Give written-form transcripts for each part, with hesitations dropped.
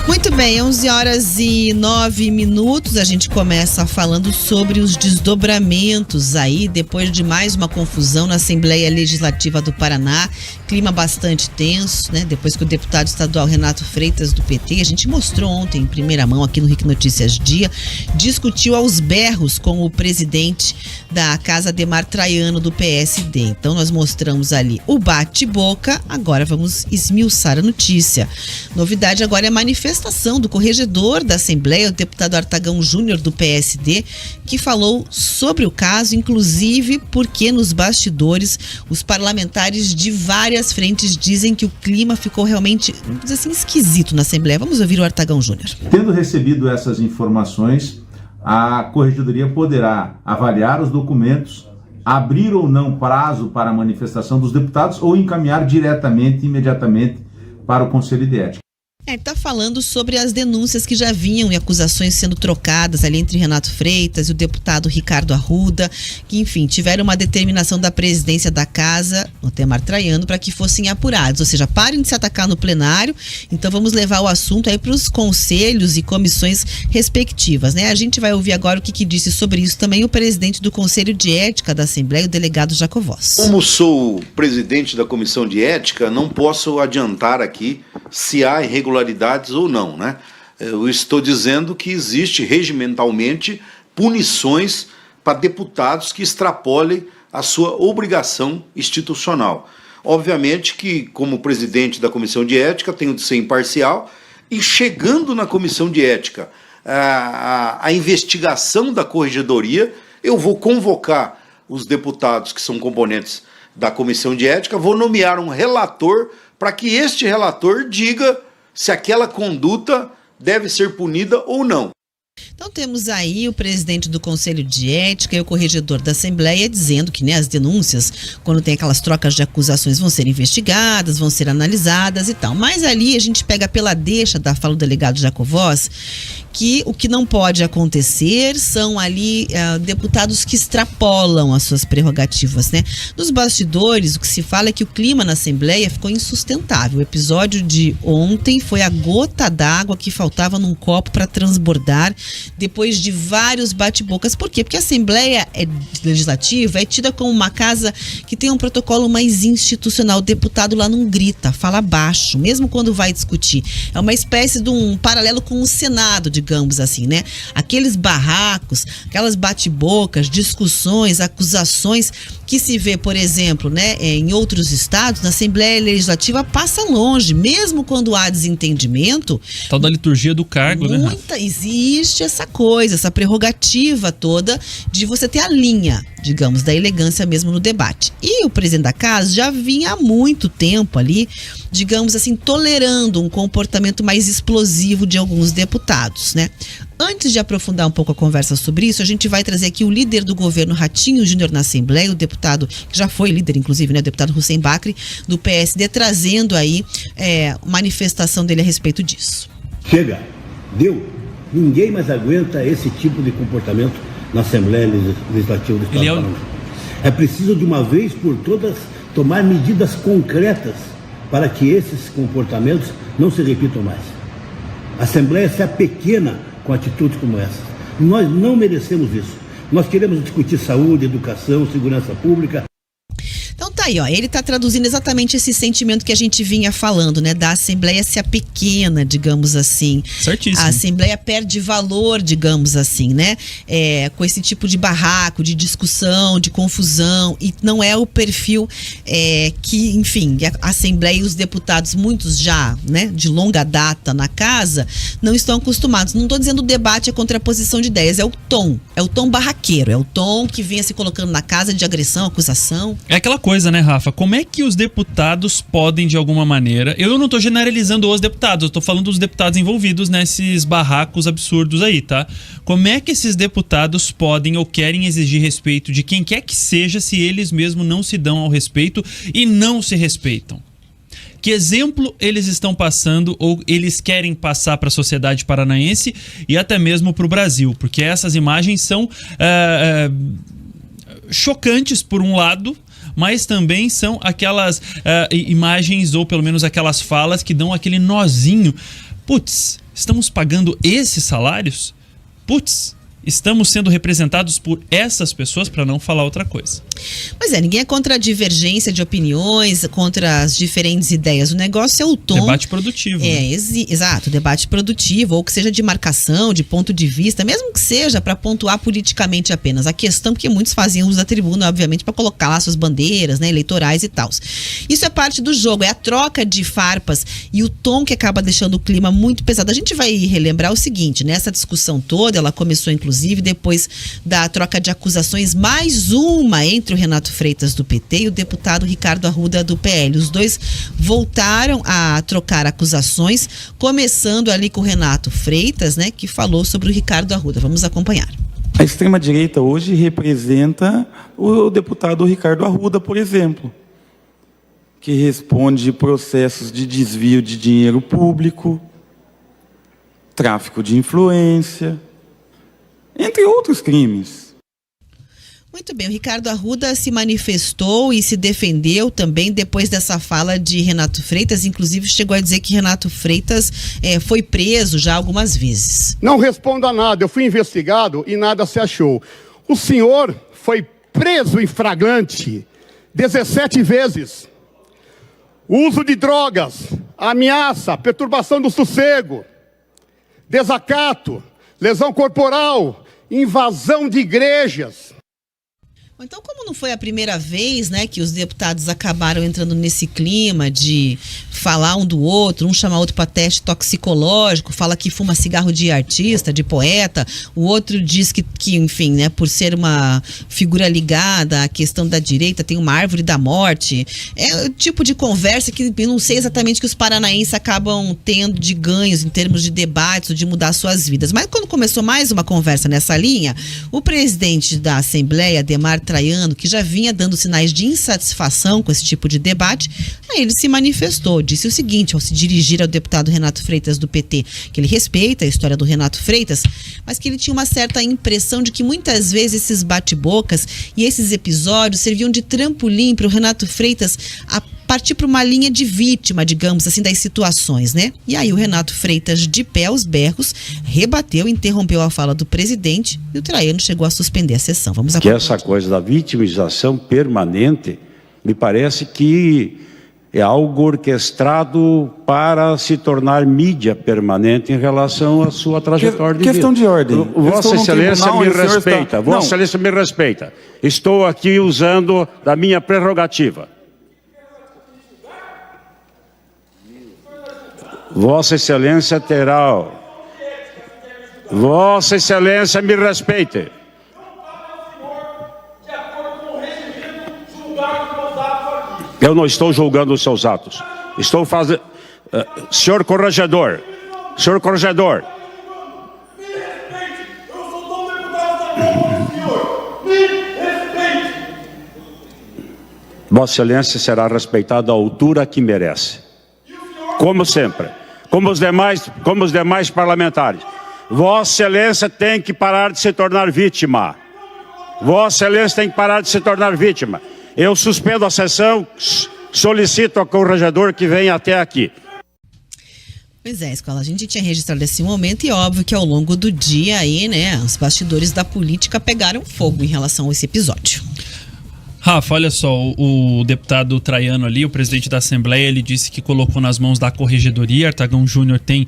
Muito bem, 11h09. A gente começa falando sobre os desdobramentos aí, depois de mais uma confusão na Assembleia Legislativa do Paraná. Clima bastante tenso, né? Depois que o deputado estadual Renato Freitas, do PT, a gente mostrou ontem em primeira mão aqui no RIC Notícias Dia, discutiu aos berros com o presidente da Casa, Adhemar Traiano, do PSD. Então nós mostramos ali o bate-boca, agora vamos esmiuçar a notícia. Novidade agora é a manifestação do corregedor da Assembleia, o deputado Artagão Júnior, do PSD, que falou sobre o caso, inclusive porque nos bastidores os parlamentares de várias frentes dizem que o clima ficou realmente, vamos dizer assim, esquisito na Assembleia. Vamos ouvir o Artagão Júnior. Tendo recebido essas informações, a Corregedoria poderá avaliar os documentos, abrir ou não prazo para a manifestação dos deputados ou encaminhar imediatamente para o Conselho de Ética. Está falando sobre as denúncias que já vinham e acusações sendo trocadas ali entre Renato Freitas e o deputado Ricardo Arruda, que, enfim, tiveram uma determinação da presidência da Casa, o Adhemar Traiano, para que fossem apurados. Ou seja, parem de se atacar no plenário, então vamos levar o assunto aí para os conselhos e comissões respectivas, né? A gente vai ouvir agora o que disse sobre isso também o presidente do Conselho de Ética da Assembleia, o delegado Jacovós. Como sou presidente da Comissão de Ética, não posso adiantar aqui se há irregularidades ou não, né? Eu estou dizendo que existe regimentalmente punições para deputados que extrapolem a sua obrigação institucional. Obviamente que, como presidente da Comissão de Ética, tenho de ser imparcial e, chegando na Comissão de Ética, a investigação da Corregedoria, eu vou convocar os deputados que são componentes da Comissão de Ética, vou nomear um relator para que este relator diga se aquela conduta deve ser punida ou não. Então temos aí o presidente do Conselho de Ética e o corregedor da Assembleia dizendo que, né, as denúncias, quando tem aquelas trocas de acusações, vão ser investigadas, vão ser analisadas e tal. Mas ali a gente pega pela deixa da fala do delegado Jacovós, que o que não pode acontecer são ali deputados que extrapolam as suas prerrogativas, né? Nos bastidores, o que se fala é que o clima na Assembleia ficou insustentável. O episódio de ontem foi a gota d'água que faltava num copo para transbordar depois de vários bate-bocas. Por quê? Porque a Assembleia Legislativa é tida como uma casa que tem um protocolo mais institucional. O deputado lá não grita, fala baixo, mesmo quando vai discutir. É uma espécie de um paralelo com o Senado, digamos assim, né? Aqueles barracos, aquelas bate-bocas, discussões, acusações que se vê, por exemplo, né, em outros estados, na Assembleia Legislativa passa longe, mesmo quando há desentendimento. Tal da liturgia do cargo, né? Existe essa coisa, essa prerrogativa toda de você ter a linha, digamos, da elegância mesmo no debate. E o presidente da Casa já vinha há muito tempo ali, digamos assim, tolerando um comportamento mais explosivo de alguns deputados, né? Antes de aprofundar um pouco a conversa sobre isso, a gente vai trazer aqui o líder do governo, Ratinho Júnior, na Assembleia, o deputado, que já foi líder, inclusive, né? O deputado Hussein Bacri, do PSD, trazendo aí manifestação dele a respeito disso. Chega, deu. Ninguém mais aguenta esse tipo de comportamento na Assembleia Legislativa do Estado do Paraná. É preciso, de uma vez por todas, tomar medidas concretas para que esses comportamentos não se repitam mais. A Assembleia se apequena com atitudes como essa. Nós não merecemos isso. Nós queremos discutir saúde, educação, segurança pública. Então tá aí, ó, ele tá traduzindo exatamente esse sentimento que a gente vinha falando, né, da Assembleia se apequena, digamos assim. Certíssimo. A Assembleia perde valor, digamos assim, né, com esse tipo de barraco, de discussão, de confusão, e não é o perfil que, enfim, a Assembleia e os deputados, muitos já, né, de longa data na casa, não estão acostumados. Não tô dizendo o debate é contraposição de ideias, é o tom barraqueiro, é o tom que vinha se colocando na casa de agressão, acusação. É aquela coisa, né, Rafa? Como é que os deputados podem, de alguma maneira... Eu não tô generalizando os deputados, eu tô falando dos deputados envolvidos nesses barracos absurdos aí, tá? Como é que esses deputados podem ou querem exigir respeito de quem quer que seja se eles mesmos não se dão ao respeito e não se respeitam? Que exemplo eles estão passando ou eles querem passar para a sociedade paranaense e até mesmo para o Brasil? Porque essas imagens são chocantes por um lado, mas também são aquelas imagens ou pelo menos aquelas falas que dão aquele nozinho. Putz, Estamos pagando esses salários? Putz, estamos sendo representados por essas pessoas, para não falar outra coisa. Pois é, ninguém é contra a divergência de opiniões, contra as diferentes ideias. O negócio é o tom. Debate produtivo. Exato, debate produtivo, ou que seja de marcação, de ponto de vista, mesmo que seja para pontuar politicamente apenas. A questão, porque muitos faziam uso da tribuna, obviamente, para colocar lá suas bandeiras, né, eleitorais e tal. Isso é parte do jogo, é a troca de farpas e o tom que acaba deixando o clima muito pesado. A gente vai relembrar o seguinte, né, essa discussão toda, ela começou inclusive depois da troca de acusações, mais uma entre o Renato Freitas do PT e o deputado Ricardo Arruda do PL. Os dois voltaram a trocar acusações, começando ali com o Renato Freitas, né, que falou sobre o Ricardo Arruda. Vamos acompanhar. A extrema-direita hoje representa o deputado Ricardo Arruda, por exemplo, que responde processos de desvio de dinheiro público, tráfico de influência, entre outros crimes. Muito bem, o Ricardo Arruda se manifestou e se defendeu também depois dessa fala de Renato Freitas, inclusive chegou a dizer que Renato Freitas foi preso já algumas vezes. Não respondo a nada, eu fui investigado e nada se achou. O senhor foi preso em flagrante 17 vezes. Uso de drogas, ameaça, perturbação do sossego, desacato, lesão corporal, invasão de igrejas. Então, como não foi a primeira vez, né, que os deputados acabaram entrando nesse clima de falar um do outro, um chamar outro para teste toxicológico, fala que fuma cigarro de artista, de poeta, o outro diz que enfim, né, por ser uma figura ligada à questão da direita, tem uma árvore da morte. É o tipo de conversa que eu não sei exatamente que os paranaenses acabam tendo de ganhos em termos de debates ou de mudar suas vidas. Mas quando começou mais uma conversa nessa linha, o presidente da Assembleia, Ademar Traiano, que já vinha dando sinais de insatisfação com esse tipo de debate, aí ele se manifestou, disse o seguinte, ao se dirigir ao deputado Renato Freitas do PT, que ele respeita a história do Renato Freitas, mas que ele tinha uma certa impressão de que muitas vezes esses bate-bocas e esses episódios serviam de trampolim para o Renato Freitas a partir para uma linha de vítima, digamos assim, das situações, né? E aí o Renato Freitas, de pé aos berros, rebateu, interrompeu a fala do presidente e o Traiano chegou a suspender a sessão. Vamos acompanhar. Que essa coisa da vitimização permanente, me parece que é algo orquestrado para se tornar mídia permanente em relação à sua trajetória de vida. Questão de ordem. Vossa Excelência me respeita. Vossa Excelência me respeita. Estou aqui usando da minha prerrogativa. Vossa Excelência terá... Vossa Excelência me respeite. Eu não estou julgando os seus atos. Estou fazendo... senhor corregedor. Senhor corregedor. Me respeite. Eu sou tão deputado do senhor. Me respeite. Vossa Excelência será respeitada à altura que merece. Como sempre. Como os demais parlamentares. Vossa Excelência tem que parar de se tornar vítima. Vossa Excelência tem que parar de se tornar vítima. Eu suspendo a sessão, solicito ao corregedor que venha até aqui. Pois é, Escola, a gente tinha registrado esse momento e óbvio que ao longo do dia aí, né, os bastidores da política pegaram fogo em relação a esse episódio. Rafa, olha só, o deputado Traiano ali, o presidente da Assembleia, ele disse que colocou nas mãos da Corregedoria. Artagão Júnior tem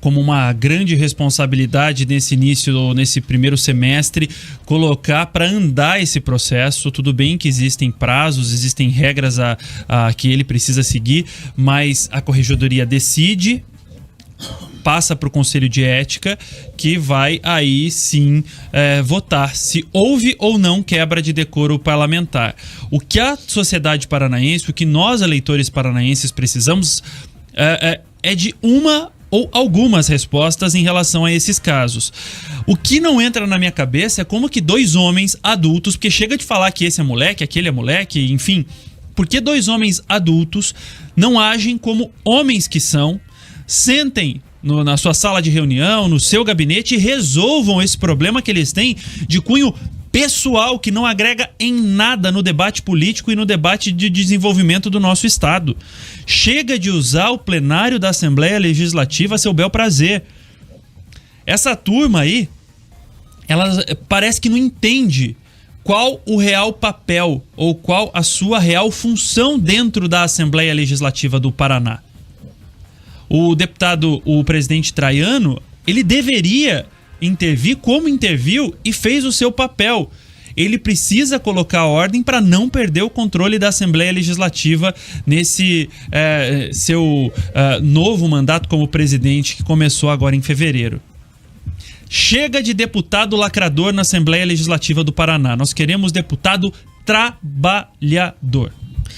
como uma grande responsabilidade nesse primeiro semestre, colocar para andar esse processo. Tudo bem que existem prazos, existem regras que ele precisa seguir, mas a Corregedoria decide, passa para o Conselho de Ética, que vai aí sim votar se houve ou não quebra de decoro parlamentar. O que a sociedade paranaense, o que nós eleitores paranaenses precisamos é de uma ou algumas respostas em relação a esses casos. O que não entra na minha cabeça é como que dois homens adultos, porque chega de falar que esse é moleque, aquele é moleque, enfim, por que dois homens adultos não agem como homens que são, sentem na sua sala de reunião, no seu gabinete e resolvam esse problema que eles têm de cunho pessoal, que não agrega em nada no debate político e no debate de desenvolvimento do nosso Estado. Chega de usar o plenário da Assembleia Legislativa a seu bel prazer. Essa turma aí, ela parece que não entende qual o real papel ou qual a sua real função dentro da Assembleia Legislativa do Paraná. O presidente Traiano, ele deveria intervir como interviu e fez o seu papel. Ele precisa colocar ordem para não perder o controle da Assembleia Legislativa nesse seu novo mandato como presidente que começou agora em fevereiro. Chega de deputado lacrador na Assembleia Legislativa do Paraná. Nós queremos deputado trabalhador.